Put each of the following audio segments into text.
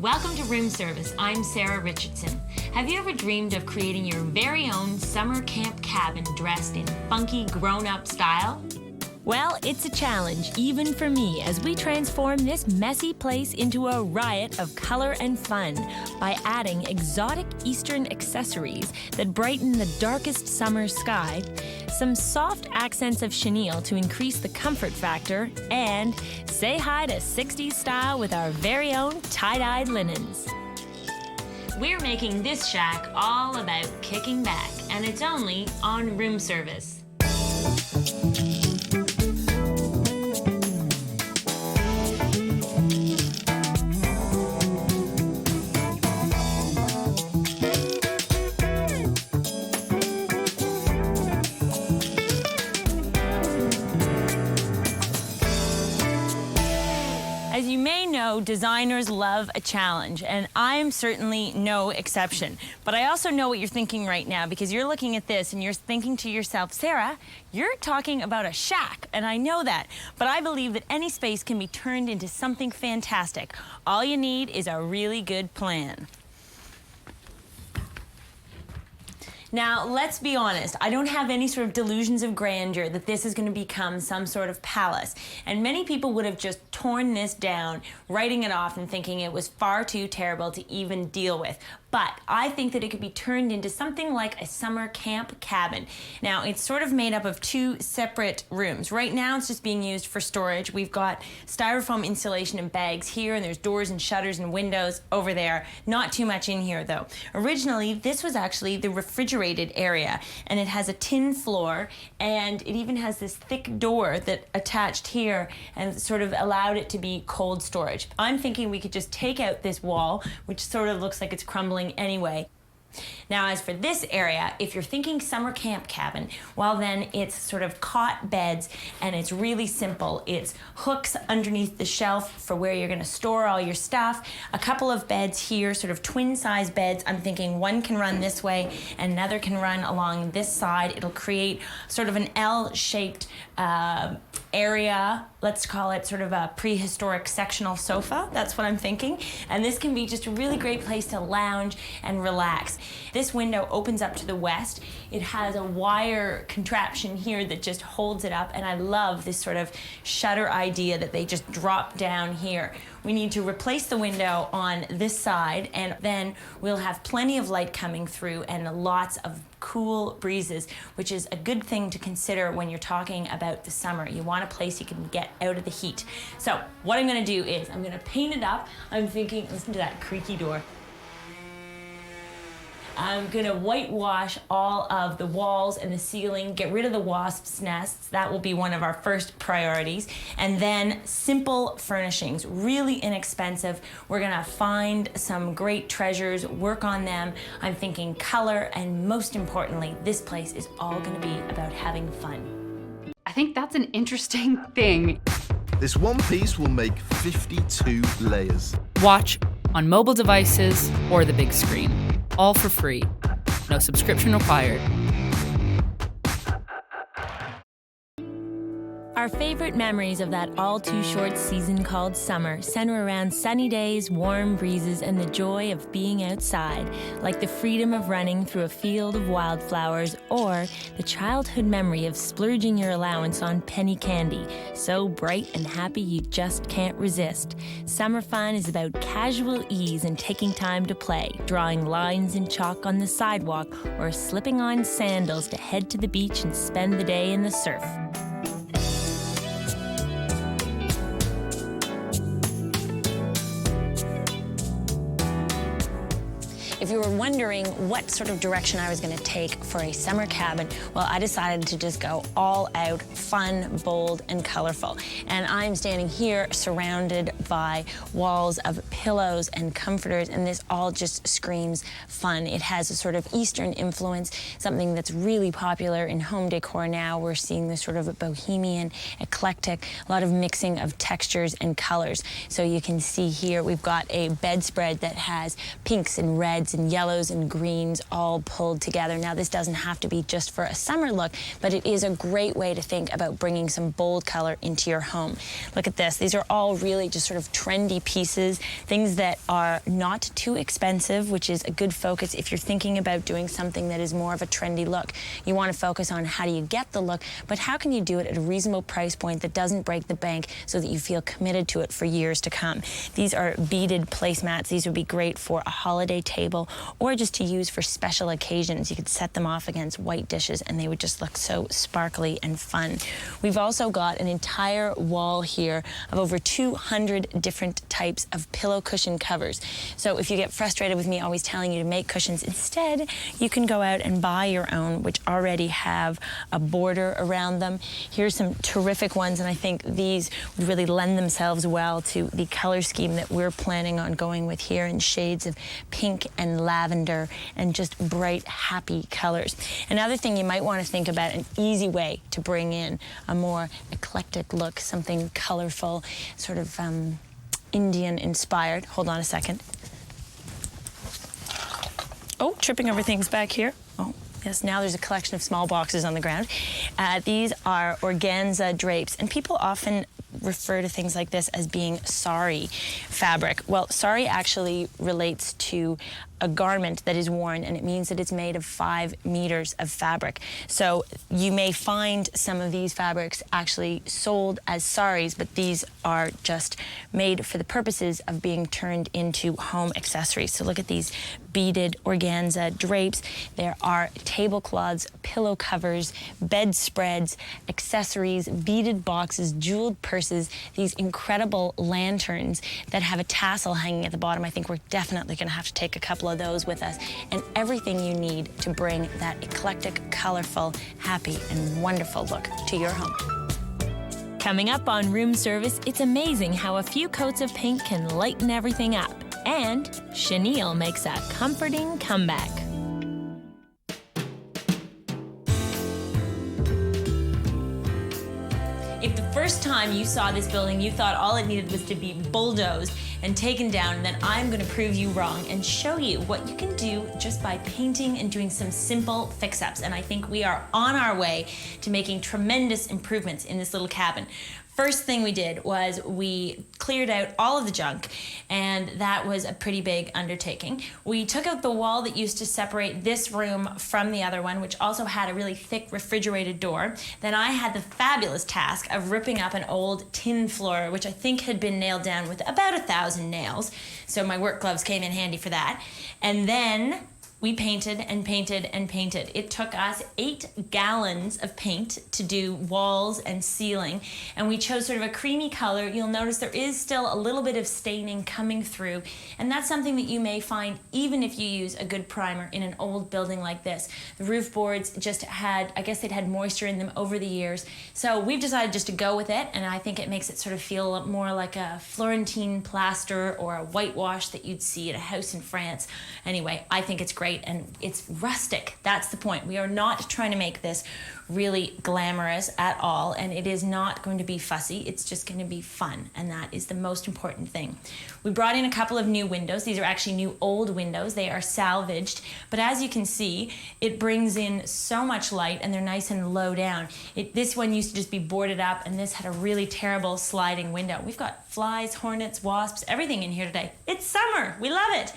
Welcome to Room Service. I'm Sarah Richardson. Have you ever dreamed of creating your very own summer camp cabin dressed in funky grown-up style? Well, it's a challenge, even for me, as we transform this messy place into a riot of color and fun by adding exotic Eastern accessories that brighten the darkest summer sky, some soft accents of chenille to increase the comfort factor, and say hi to 60s style with our very own tie-dyed linens. We're making this shack all about kicking back, and it's only on Room Service. As you may know, designers love a challenge, and I'm certainly no exception. But I also know what you're thinking right now, because you're looking at this and you're thinking to yourself, Sarah, you're talking about a shack, and I know that. But I believe that any space can be turned into something fantastic. All you need is a really good plan. Now, let's be honest, I don't have any sort of delusions of grandeur that this is going to become some sort of palace. And many people would have just torn this down, writing it off and thinking it was far too terrible to even deal with. But I think that it could be turned into something like a summer camp cabin. Now, it's sort of made up of two separate rooms. Right now, it's just being used for storage. We've got styrofoam insulation and bags here, and there's doors and shutters and windows over there. Not too much in here, though. Originally, this was actually the refrigerated area, and it has a tin floor, and it even has this thick door that attached here and sort of allowed it to be cold storage. I'm thinking we could just take out this wall, which sort of looks like it's crumbling anyway. Now, as for this area, if you're thinking summer camp cabin, well then it's sort of cot beds, and it's really simple. It's hooks underneath the shelf for where you're gonna store all your stuff. A couple of beds here, sort of twin size beds. I'm thinking one can run this way and another can run along this side. It'll create sort of an L-shaped area. Let's call it sort of a prehistoric sectional sofa. That's what I'm thinking. And this can be just a really great place to lounge and relax. This window opens up to the west. It has a wire contraption here that just holds it up, and I love this sort of shutter idea that they just drop down here. We need to replace the window on this side, and then we'll have plenty of light coming through and lots of cool breezes, which is a good thing to consider when you're talking about the summer. You want a place you can get out of the heat. So what I'm gonna do is I'm gonna paint it up. I'm thinking, listen to that creaky door. I'm gonna whitewash all of the walls and the ceiling, get rid of the wasps' nests. That will be one of our first priorities. And then simple furnishings, really inexpensive. We're gonna find some great treasures, work on them. I'm thinking color, and most importantly, this place is all gonna be about having fun. I think that's an interesting thing. This one piece will make 52 layers. Watch on mobile devices or the big screen. All for free. No subscription required. Our favorite memories of that all-too-short season called summer center around sunny days, warm breezes, and the joy of being outside, like the freedom of running through a field of wildflowers, or the childhood memory of splurging your allowance on penny candy, so bright and happy you just can't resist. Summer fun is about casual ease and taking time to play, drawing lines in chalk on the sidewalk, or slipping on sandals to head to the beach and spend the day in the surf. If you were wondering what sort of direction I was going to take for a summer cabin, well, I decided to just go all out, fun, bold, and colorful. And I'm standing here surrounded by walls of pillows and comforters, and this all just screams fun. It has a sort of Eastern influence, something that's really popular in home decor now. We're seeing this sort of bohemian, eclectic, a lot of mixing of textures and colors. So you can see here we've got a bedspread that has pinks and reds reds and yellows and greens all pulled together. Now, this doesn't have to be just for a summer look, but it is a great way to think about bringing some bold color into your home. Look at this. These are all really just sort of trendy pieces, things that are not too expensive, which is a good focus if you're thinking about doing something that is more of a trendy look. You want to focus on how do you get the look, but how can you do it at a reasonable price point that doesn't break the bank so that you feel committed to it for years to come. These are beaded placemats. These would be great for a holiday table or just to use for special occasions. You could set them off against white dishes and they would just look so sparkly and fun. We've also got an entire wall here of over 200 different types of pillow cushion covers. So if you get frustrated with me always telling you to make cushions, instead you can go out and buy your own, which already have a border around them. Here's some terrific ones, and I think these would really lend themselves well to the color scheme that we're planning on going with here in shades of pink and lavender and just bright, happy colors. Another thing you might want to think about, an easy way to bring in a more eclectic look, something colorful, sort of Indian inspired. Hold on a second. Oh, tripping over things back here. Oh. Yes, now there's a collection of small boxes on the ground. These are organza drapes, and people often refer to things like this as being sari fabric. Well, sari actually relates to a garment that is worn, and it means that it's made of 5 meters of fabric. So you may find some of these fabrics actually sold as saris, but these are just made for the purposes of being turned into home accessories. So look at these beaded organza drapes. There are tablecloths, pillow covers, bedspreads, accessories, beaded boxes, jeweled purses, these incredible lanterns that have a tassel hanging at the bottom. I think we're definitely going to have to take a couple of those with us, and everything you need to bring that eclectic, colorful, happy, and wonderful look to your home. Coming up on room service, it's amazing how a few coats of paint can lighten everything up. And chenille makes a comforting comeback. If the first time you saw this building, you thought all it needed was to be bulldozed and taken down, then I'm gonna prove you wrong and show you what you can do just by painting and doing some simple fix-ups. And I think we are on our way to making tremendous improvements in this little cabin. First thing we did was we cleared out all of the junk, and that was a pretty big undertaking. We took out the wall that used to separate this room from the other one, which also had a really thick refrigerated door. Then I had the fabulous task of ripping up an old tin floor, which I think had been nailed down with about 1,000 nails. So my work gloves came in handy for that. And then we painted and painted and painted. It took us 8 gallons of paint to do walls and ceiling, and we chose sort of a creamy color. You'll notice there is still a little bit of staining coming through, and that's something that you may find even if you use a good primer in an old building like this. The roof boards just had, I guess they'd had moisture in them over the years, so we've decided just to go with it, and I think it makes it sort of feel more like a Florentine plaster or a whitewash that you'd see at a house in France. Anyway, I think it's great. And it's rustic. That's the point. We are not trying to make this really glamorous at all, and it is not going to be fussy. It's just going to be fun, and that is the most important thing. We brought in a couple of new windows. These are actually new old windows. They are salvaged, but as you can see, it brings in so much light, and they're nice and low down. This one used to just be boarded up, and this had a really terrible sliding window. We've got flies, hornets, wasps, everything in here today. It's summer. We love it.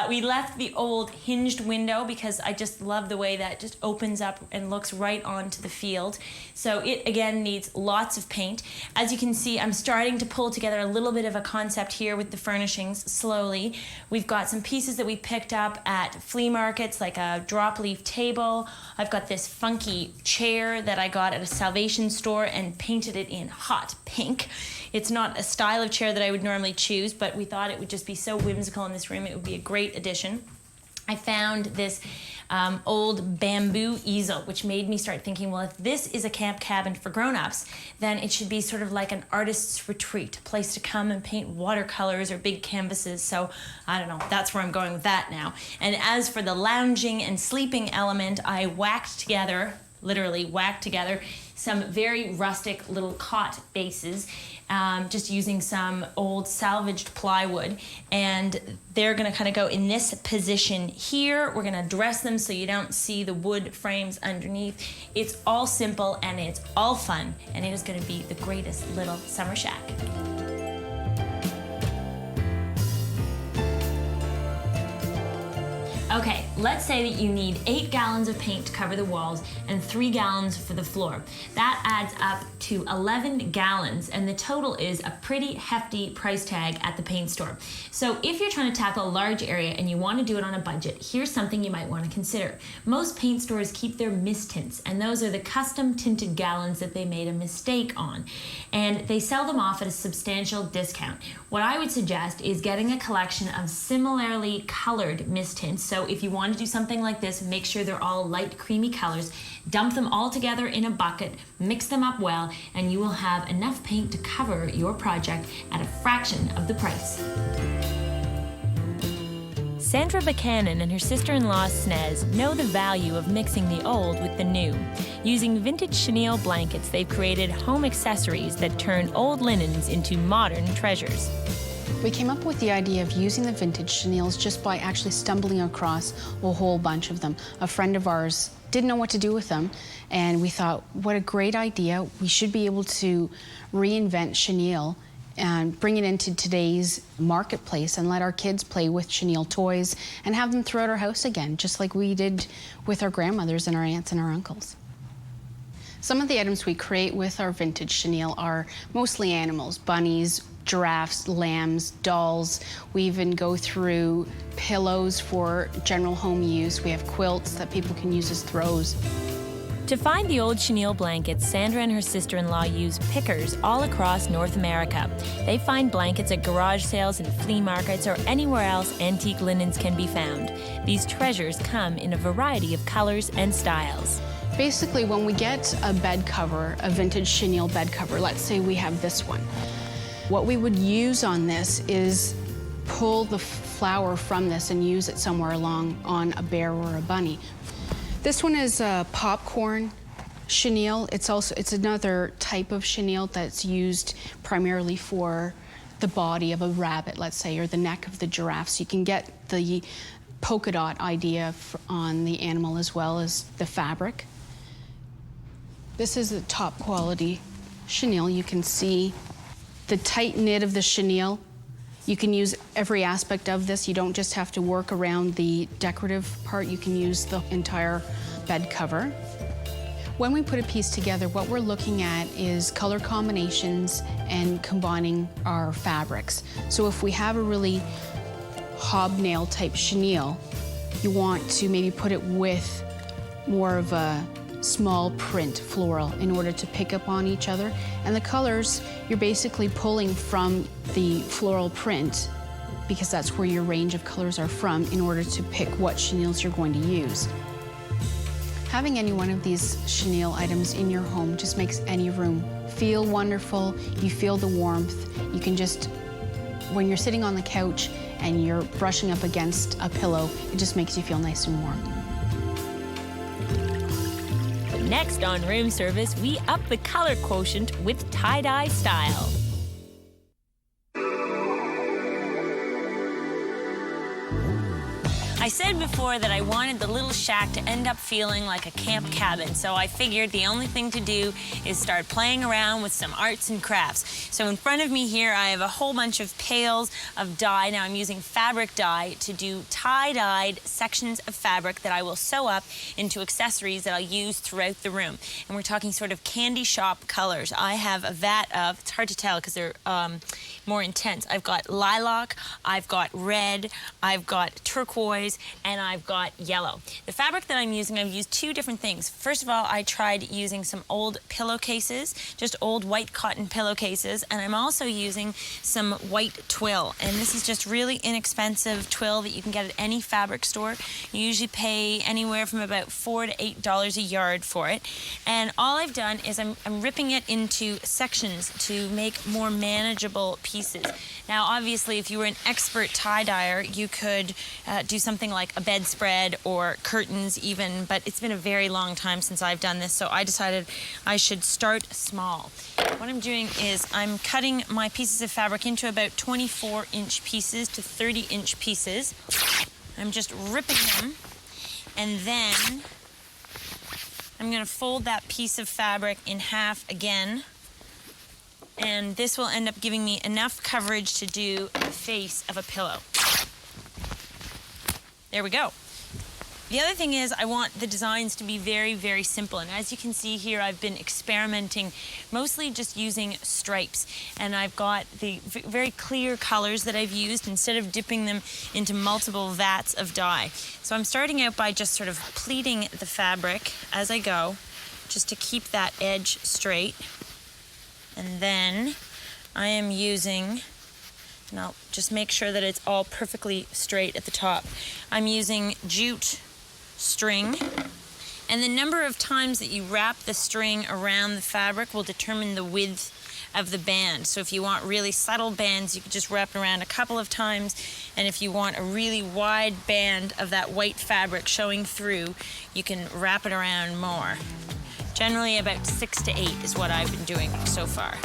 We left the old hinged window because I just love the way that just opens up and looks right onto the field. So it again needs lots of paint. As you can see, I'm starting to pull together a little bit of a concept here with the furnishings slowly. We've got some pieces that we picked up at flea markets, like a drop leaf table. I've got this funky chair that I got at a Salvation store and painted it in hot pink. It's not a style of chair that I would normally choose, but we thought it would just be so whimsical in this room. It would be a great addition. I found this old bamboo easel, which made me start thinking, well, if this is a camp cabin for grown-ups, then it should be sort of like an artist's retreat, a place to come and paint watercolors or big canvases. So I don't know, that's where I'm going with that now. And as for the lounging and sleeping element, I literally whacked together some very rustic little cot bases, just using some old salvaged plywood, and they're gonna kind of go in this position here. We're gonna dress them so you don't see the wood frames underneath. It's all simple and it's all fun, and it is gonna be the greatest little summer shack. Okay, let's say that you need 8 gallons of paint to cover the walls and 3 gallons for the floor. That adds up to 11 gallons, and the total is a pretty hefty price tag at the paint store. So if you're trying to tackle a large area and you want to do it on a budget, here's something you might want to consider. Most paint stores keep their mist tints, and those are the custom tinted gallons that they made a mistake on, and they sell them off at a substantial discount. What I would suggest is getting a collection of similarly colored mist tints. So if you want to do something like this, make sure they're all light creamy colors, dump them all together in a bucket, mix them up well, and you will have enough paint to cover your project at a fraction of the price. Sandra Buchanan and her sister-in-law Snez know the value of mixing the old with the new. Using vintage chenille blankets, they've created home accessories that turn old linens into modern treasures. We came up with the idea of using the vintage chenilles just by actually stumbling across a whole bunch of them. A friend of ours didn't know what to do with them, and we thought, what a great idea. We should be able to reinvent chenille and bring it into today's marketplace and let our kids play with chenille toys and have them throughout our house again, just like we did with our grandmothers and our aunts and our uncles. Some of the items we create with our vintage chenille are mostly animals: bunnies, giraffes, lambs, dolls. We even go through pillows for general home use. We have quilts that people can use as throws. To find the old chenille blankets, Sandra and her sister-in-law use pickers all across North America. They find blankets at garage sales and flea markets or anywhere else antique linens can be found. These treasures come in a variety of colors and styles. Basically, when we get a bed cover, a vintage chenille bed cover, let's say we have this one, what we would use on this is pull the flower from this and use it somewhere along on a bear or a bunny. This one is a popcorn chenille. It's another type of chenille that's used primarily for the body of a rabbit, let's say, or the neck of the giraffe. So you can get the polka dot idea on the animal as well as the fabric. This is a top quality chenille. You can see the tight knit of the chenille. You can use every aspect of this. You don't just have to work around the decorative part. You can use the entire bed cover. When we put a piece together, what we're looking at is color combinations and combining our fabrics. So if we have a really hobnail type chenille, you want to maybe put it with more of a small print floral in order to pick up on each other. And the colors, you're basically pulling from the floral print because that's where your range of colors are from in order to pick what chenilles you're going to use. Having any one of these chenille items in your home just makes any room feel wonderful. You feel the warmth. You can just, when you're sitting on the couch and you're brushing up against a pillow, it just makes you feel nice and warm. Next on Room Service, we up the color quotient with tie-dye style. I said before that I wanted the little shack to end up feeling like a camp cabin, so I figured the only thing to do is start playing around with some arts and crafts. So in front of me here, I have a whole bunch of pails of dye. Now I'm using fabric dye to do tie-dyed sections of fabric that I will sew up into accessories that I'll use throughout the room. And we're talking sort of candy shop colors. I have a vat of, it's hard to tell because they're more intense. I've got lilac, I've got red, I've got turquoise, and I've got yellow. The fabric that I'm using, I've used two different things. First of all, I tried using some old pillowcases, just old white cotton pillowcases, and I'm also using some white twill. And this is just really inexpensive twill that you can get at any fabric store. You usually pay anywhere from about $4 to $8 a yard for it. And all I've done is I'm ripping it into sections to make more manageable pieces. Now, obviously, if you were an expert tie-dyer, you could do something something like a bedspread or curtains even, but it's been a very long time since I've done this, so I decided I should start small. What I'm doing is I'm cutting my pieces of fabric into about 24-inch pieces to 30-inch pieces. I'm just ripping them, and then I'm going to fold that piece of fabric in half again, and this will end up giving me enough coverage to do the face of a pillow. There we go. The other thing is I want the designs to be very, very simple. And as you can see here, I've been experimenting, mostly just using stripes. And I've got the very clear colors that I've used instead of dipping them into multiple vats of dye. So I'm starting out by just sort of pleating the fabric as I go, just to keep that edge straight. And then I am using, and I'll just make sure that it's all perfectly straight at the top. I'm using jute string, and the number of times that you wrap the string around the fabric will determine the width of the band. So if you want really subtle bands, you can just wrap it around a couple of times, and if you want a really wide band of that white fabric showing through, you can wrap it around more. Generally about 6 to 8 is what I've been doing so far.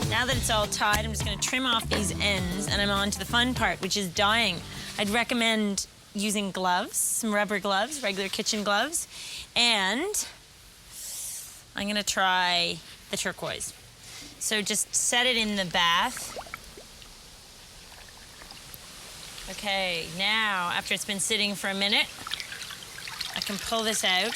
Now that it's all tied, I'm just going to trim off these ends, and I'm on to the fun part, which is dyeing. I'd recommend using gloves, some rubber gloves, regular kitchen gloves, and I'm going to try the turquoise. So just set it in the bath. Okay, now after it's been sitting for a minute, I can pull this out,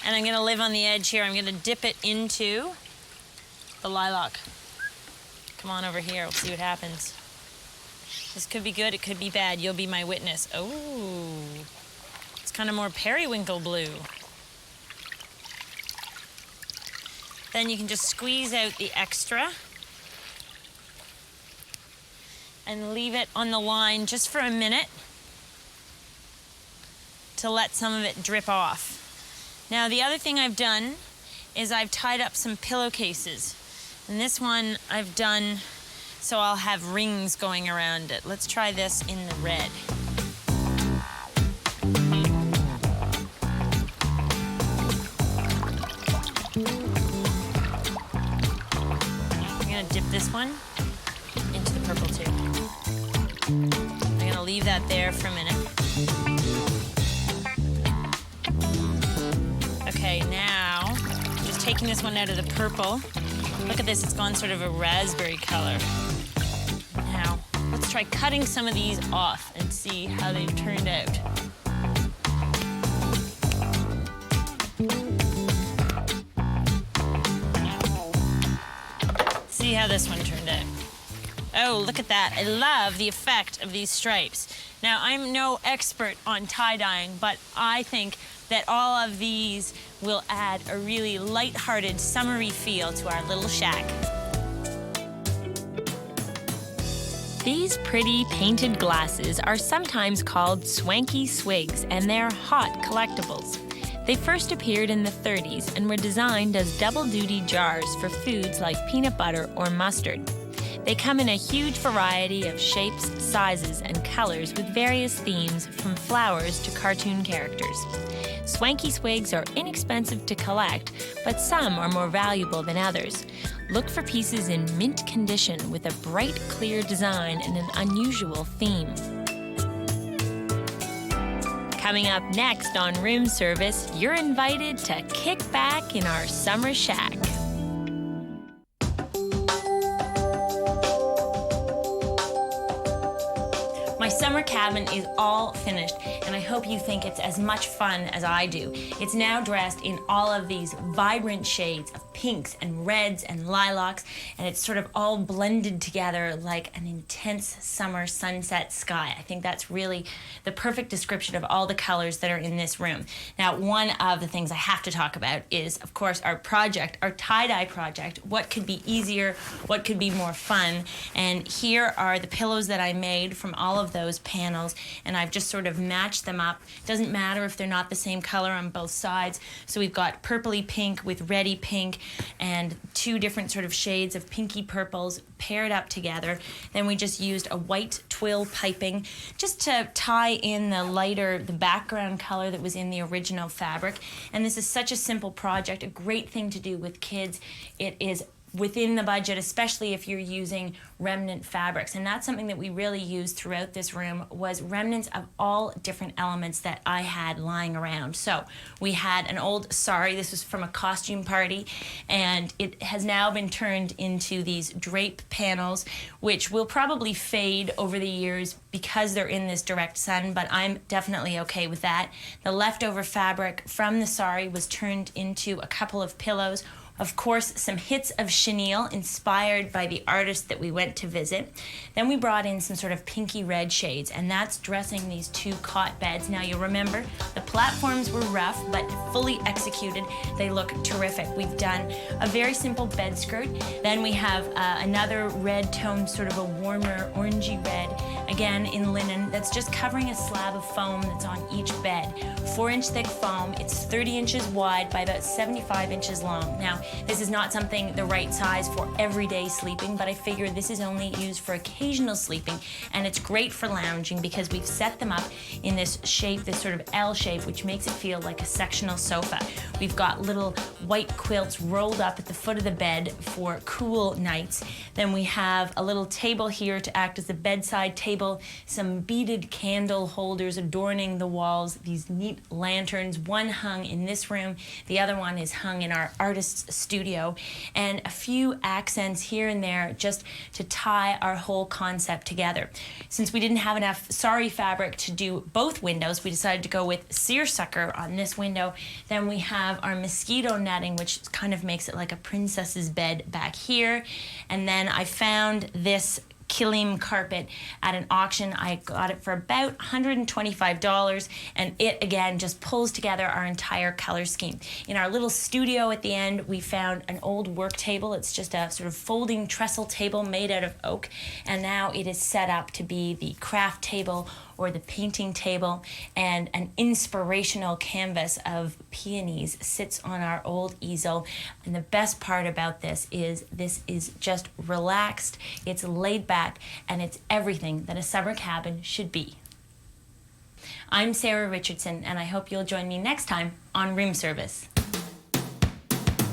and I'm going to live on the edge here. I'm going to dip it into the lilac. Come on over here, we'll see what happens. This could be good, it could be bad. You'll be my witness. Oh, it's kind of more periwinkle blue. Then you can just squeeze out the extra and leave it on the line just for a minute to let some of it drip off. Now, the other thing I've done is I've tied up some pillowcases. And this one I've done so I'll have rings going around it. Let's try this in the red. I'm gonna dip this one into the purple too. I'm gonna leave that there for a minute. Okay, now, just taking this one out of the purple. Look at this, it's gone sort of a raspberry color. Now, let's try cutting some of these off and see how they've turned out. See how this one turned out. Oh, look at that. I love the effect of these stripes. Now, I'm no expert on tie-dyeing, but I think that all of these will add a really light-hearted, summery feel to our little shack. These pretty painted glasses are sometimes called swanky swigs, and they're hot collectibles. They first appeared in the 30s and were designed as double-duty jars for foods like peanut butter or mustard. They come in a huge variety of shapes, sizes, and colors with various themes from flowers to cartoon characters. Swanky swigs are inexpensive to collect, but some are more valuable than others. Look for pieces in mint condition with a bright, clear design and an unusual theme. Coming up next on Room Service, you're invited to kick back in our summer shack. My summer cabin is all finished, and I hope you think it's as much fun as I do. It's now dressed in all of these vibrant shades of pinks and reds and lilacs, and it's sort of all blended together like an intense summer sunset sky. I think that's really the perfect description of all the colors that are in this room. Now, one of the things I have to talk about is, of course, our project, our tie-dye project. What could be easier? What could be more fun? And here are the pillows that I made from all of those panels, and I've just sort of matched them up. Doesn't matter if they're not the same color on both sides. So we've got purpley pink with reddy pink and two different sort of shades of pinky purples paired up together. Then we just used a white twill piping just to tie in the background color that was in the original fabric. And this is such a simple project, a great thing to do with kids. It is within the budget, especially if you're using remnant fabrics. And that's something that we really used throughout this room, was remnants of all different elements that I had lying around. So we had an old sari, this was from a costume party, and it has now been turned into these drape panels, which will probably fade over the years because they're in this direct sun, but I'm definitely okay with that. The leftover fabric from the sari was turned into a couple of pillows. Of course, some hits of chenille inspired by the artist that we went to visit. Then we brought in some sort of pinky red shades, and that's dressing these two cot beds. Now you'll remember, the platforms were rough, but fully executed, they look terrific. We've done a very simple bed skirt. Then we have another red tone, sort of a warmer orangey red, again in linen, that's just covering a slab of foam that's on each bed. 4-inch thick foam, it's 30 inches wide by about 75 inches long. Now, this is not something the right size for everyday sleeping, but I figure this is only used for occasional sleeping, and it's great for lounging because we've set them up in this shape, this sort of L shape, which makes it feel like a sectional sofa. We've got little white quilts rolled up at the foot of the bed for cool nights. Then we have a little table here to act as a bedside table, some beaded candle holders adorning the walls, these neat lanterns, one hung in this room, the other one is hung in our artist's studio, and a few accents here and there just to tie our whole concept together. Since we didn't have enough sari fabric to do both windows, we decided to go with seersucker on this window. Then we have our mosquito netting, which kind of makes it like a princess's bed back here. And then I found this kilim carpet at an auction. I got it for about $125, and it again just pulls together our entire color scheme. In our little studio at the end, we found an old work table. It's just a sort of folding trestle table made out of oak, and now it is set up to be the craft table or the painting table, and an inspirational canvas of peonies sits on our old easel. And the best part about this is just relaxed, it's laid back, and it's everything that a summer cabin should be. I'm Sarah Richardson, and I hope you'll join me next time on Room Service.